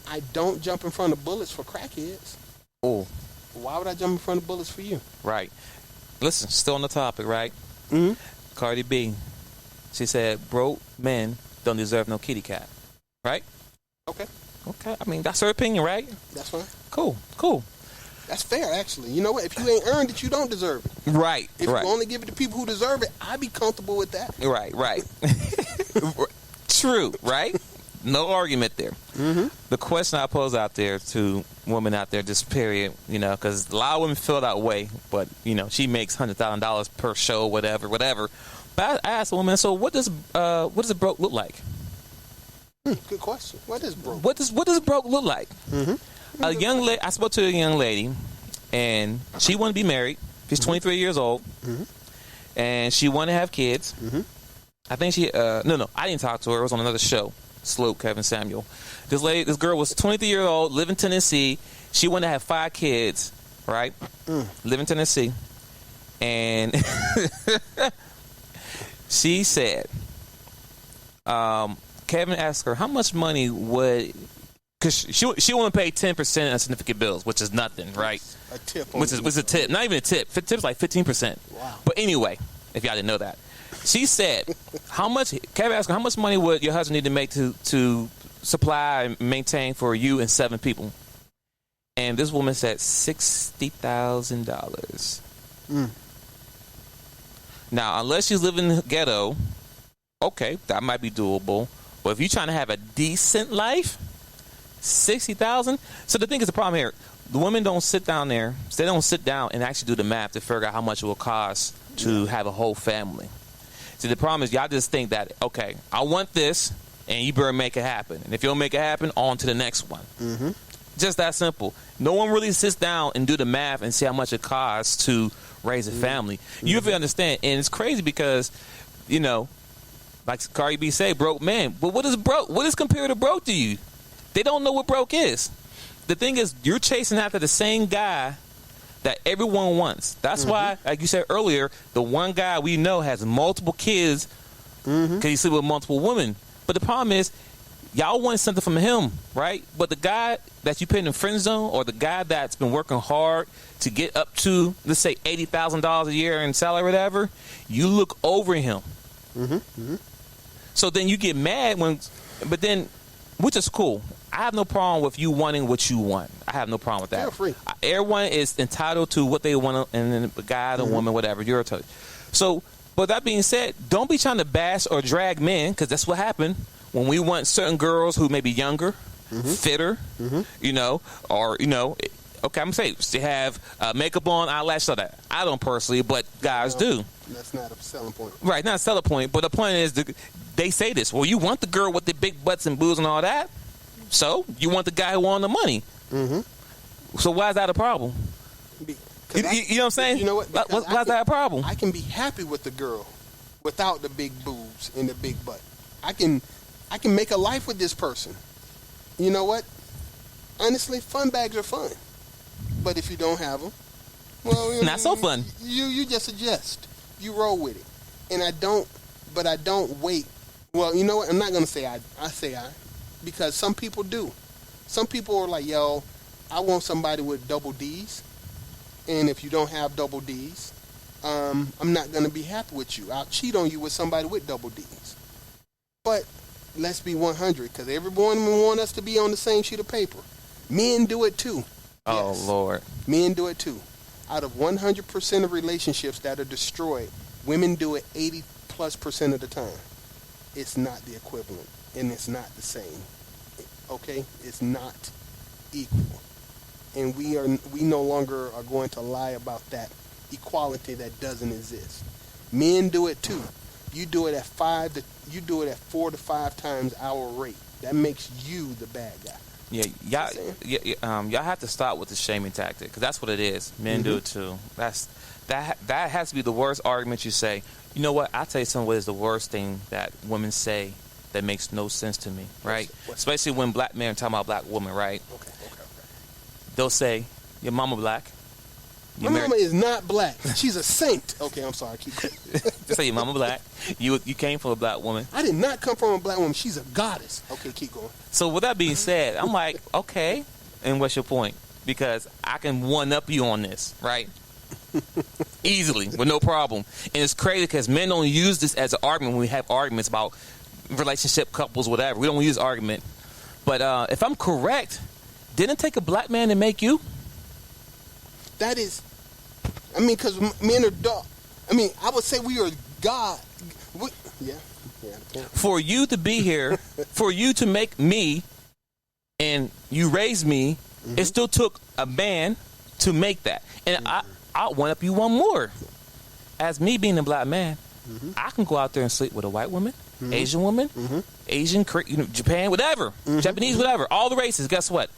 I don't jump in front of bullets for crackheads. Oh. Why would I jump in front of bullets for you? Right. Listen, still on the topic, right? Mm-hmm. Cardi B, she said, broke men don't deserve no kitty cat. Right? Okay. I mean, that's her opinion, right? That's fine. Cool. That's fair, actually. You know what? If you ain't earned it, you don't deserve it. Right. If you only give it to people who deserve it, I'd be comfortable with that. Right. True, right? No argument there. Mm-hmm. The question I pose out there to women out there, just period, because a lot of women feel that way, but, she makes $100,000 per show, whatever. But I asked a woman, so what does broke look like? Good question. What is broke? What does broke look like? Mm-hmm. A young lady. I spoke to a young lady, and she wanted to be married. She's 23 years old, and she wanted to have kids. Mm-hmm. I think she. No, I didn't talk to her. It was on another show. Slope, Kevin Samuel. This girl was 23 years old, live in Tennessee. She wanted to have 5 kids, right? Live in Tennessee, and she said, Kevin asked her how much money would. Because she want to pay 10% on significant bills, which is nothing, right? A tip. Which is a tip. Not even a tip. Tip's like 15%. Wow. But anyway, if y'all didn't know that. She said, Kevin asked her, how much money would your husband need to make to supply and maintain for you and 7 people? And this woman said $60,000. Now, unless she's living in the ghetto, okay, that might be doable. But if you're trying to have a decent life, $60,000. So the thing is, the problem here, the women don't sit down there. They don't sit down and actually do the math to figure out how much it will cost to have a whole family. See, the problem is y'all just think that, okay, I want this, and you better make it happen. And if you don't make it happen, on to the next one. Mm-hmm. Just that simple. No one really sits down and do the math and see how much it costs to raise a family. You have to understand, and it's crazy because, like Cardi B say, broke man. But what is broke? What is compared to broke to you? They don't know what broke is. The thing is, you're chasing after the same guy that everyone wants. That's why, like you said earlier, the one guy we know has multiple kids because he sleep with multiple women. But the problem is, y'all want something from him, right? But the guy that you put in the friend zone, or the guy that's been working hard to get up to, let's say, $80,000 a year in salary or whatever, you look over him. So then you get mad which is cool. I have no problem with you wanting what you want. I have no problem with that. Feel free. Everyone is entitled to what they want, and then the guy, the woman, whatever. You're entitled. So, But that being said, don't be trying to bash or drag men, because that's what happened when we want certain girls who may be younger, fitter, you know, or, you know, okay, I'm saying they have makeup on, eyelashes, all that. I don't personally, but guys do. That's not a selling point. Right, not a selling point, but the point is they say this. Well, you want the girl with the big butts and boobs and all that, so you want the guy who wants the money. So why is that a problem? You know what I'm saying? You know what? Why is that a problem? I can be happy with the girl without the big boobs and the big butt. I can make a life with this person. You know what? Honestly, fun bags are fun. But if you don't have them, well, not so fun. You just adjust. You roll with it. And I don't wait. Well, you know what? I'm not going to say I say I, because some people do. Some people are like, yo, I want somebody with double D's. And if you don't have double D's, I'm not going to be happy with you. I'll cheat on you with somebody with double D's. But let's be 100, because everyone want us to be on the same sheet of paper. Men do it too. Oh, Yes. Lord. Men do it too. Out of 100% of relationships that are destroyed, women do it 80+% of the time. It's not the equivalent, and it's not the same. Okay? It's not equal. And we no longer are going to lie about that equality that doesn't exist. Men do it too. You do it at 4 to 5 times our rate. That makes you the bad guy. Yeah, y'all have to stop with the shaming tactic, because that's what it is. Men do it too. That has to be the worst argument you say. You know what? I'll tell you something. What is the worst thing that women say that makes no sense to me, right? Especially when black men are talking about black women, right? Okay. They'll say, your mama black. My mama is not black. She's a saint. Okay, I'm sorry. Keep going. They say your mama black. You came from a black woman. I did not come from a black woman. She's a goddess. Okay, keep going. So with that being said, I'm like, okay, and what's your point? Because I can one-up you on this, right? Easily, with no problem. And it's crazy because men don't use this as an argument when we have arguments about relationship, couples, whatever. We don't use argument. But if I'm correct, didn't it take a black man to make you? That is, I mean, because men are dog. I mean, I would say we are God. Yeah. For you to be here, for you to make me, and you raised me, it still took a man to make that. And I'll one up you one more. As me being a black man, I can go out there and sleep with a white woman, Asian woman, Asian, Japan, whatever, Japanese, whatever, all the races. Guess what?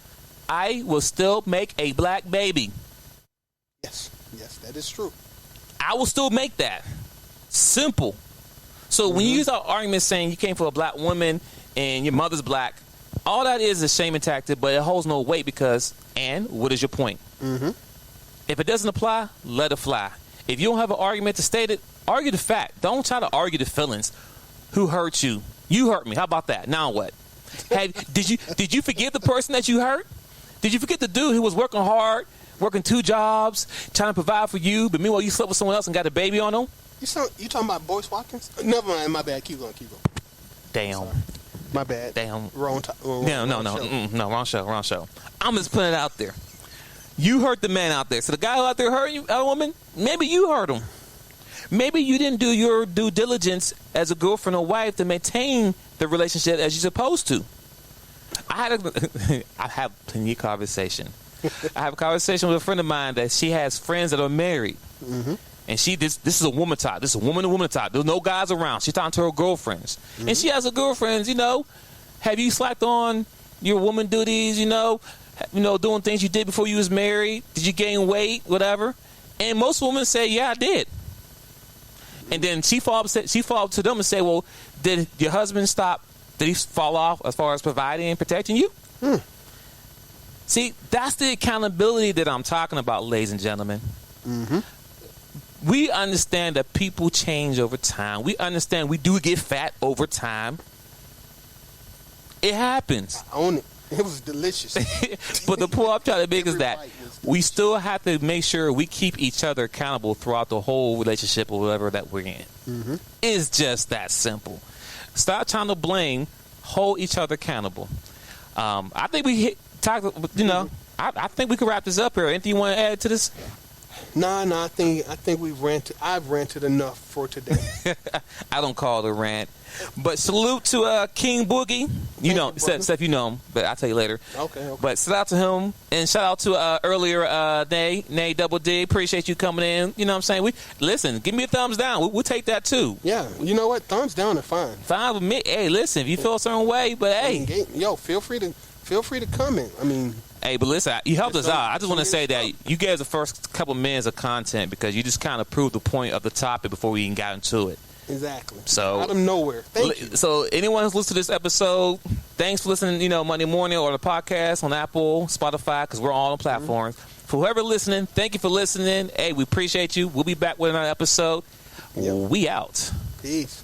I will still make a black baby. Yes, that is true. I will still make that. Simple. So when you use our argument saying you came from a black woman and your mother's black, all that is a shaming tactic, but it holds no weight because, and what is your point? If it doesn't apply, let it fly. If you don't have an argument to state it, argue the fact. Don't try to argue the feelings. Who hurt you? You hurt me. How about that? Now what? Did you forgive the person that you hurt? Did you forget the dude who was working hard, working 2 jobs, trying to provide for you, but meanwhile you slept with someone else and got a baby on him? You talking about Boyce Watkins? Never mind. My bad. Keep going. Damn. My bad. Damn. Wrong No, wrong show. I'm just putting it out there. You hurt the man out there. So the guy who out there hurting you, a woman, maybe you hurt him. Maybe you didn't do your due diligence as a girlfriend or wife to maintain the relationship as you're supposed to. I have plenty of conversation. I have a conversation with a friend of mine that she has friends that are married. And this is a woman talk. This is a woman to woman talk. There's no guys around. She's talking to her girlfriends. And she has her girlfriends, have you slacked on your woman duties, doing things you did before you was married? Did you gain weight, whatever? And most women say, yeah, I did. And then she fall up to them and say, well, did your husband stop? Did he fall off as far as providing and protecting you? See, that's the accountability that I'm talking about, ladies and gentlemen. We understand that people change over time. We understand we do get fat over time. It happens. I own it. It was delicious. But the point I'm trying to make is that we still have to make sure we keep each other accountable throughout the whole relationship or whatever that we're in. It's just that simple. Stop trying to blame. Hold each other accountable. I think we talked. I think we can wrap this up here. Anything you want to add to this? Nah. I think we've ranted. I've ranted enough for today. I don't call it a rant. But salute to King Boogie. You know, Seth, you know him, but I'll tell you later. Okay. But shout out to him, and shout out to earlier Nay Double D. Appreciate you coming in. You know what I'm saying? Listen, give me a thumbs down. We'll take that too. Yeah, you know what? Thumbs down are fine. Fine with me. Hey, listen, if you feel a certain way, but hey, feel free to comment. I mean. Hey, but listen, you helped us out. I just want to say that you gave us the first couple minutes of content because you just kind of proved the point of the topic before we even got into it. Exactly. So out of nowhere. Thank you. So anyone who's listened to this episode, thanks for listening. Monday morning or the podcast on Apple, Spotify, because we're all on platforms. For whoever listening, thank you for listening. Hey, we appreciate you. We'll be back with another episode. Yep. We out. Peace.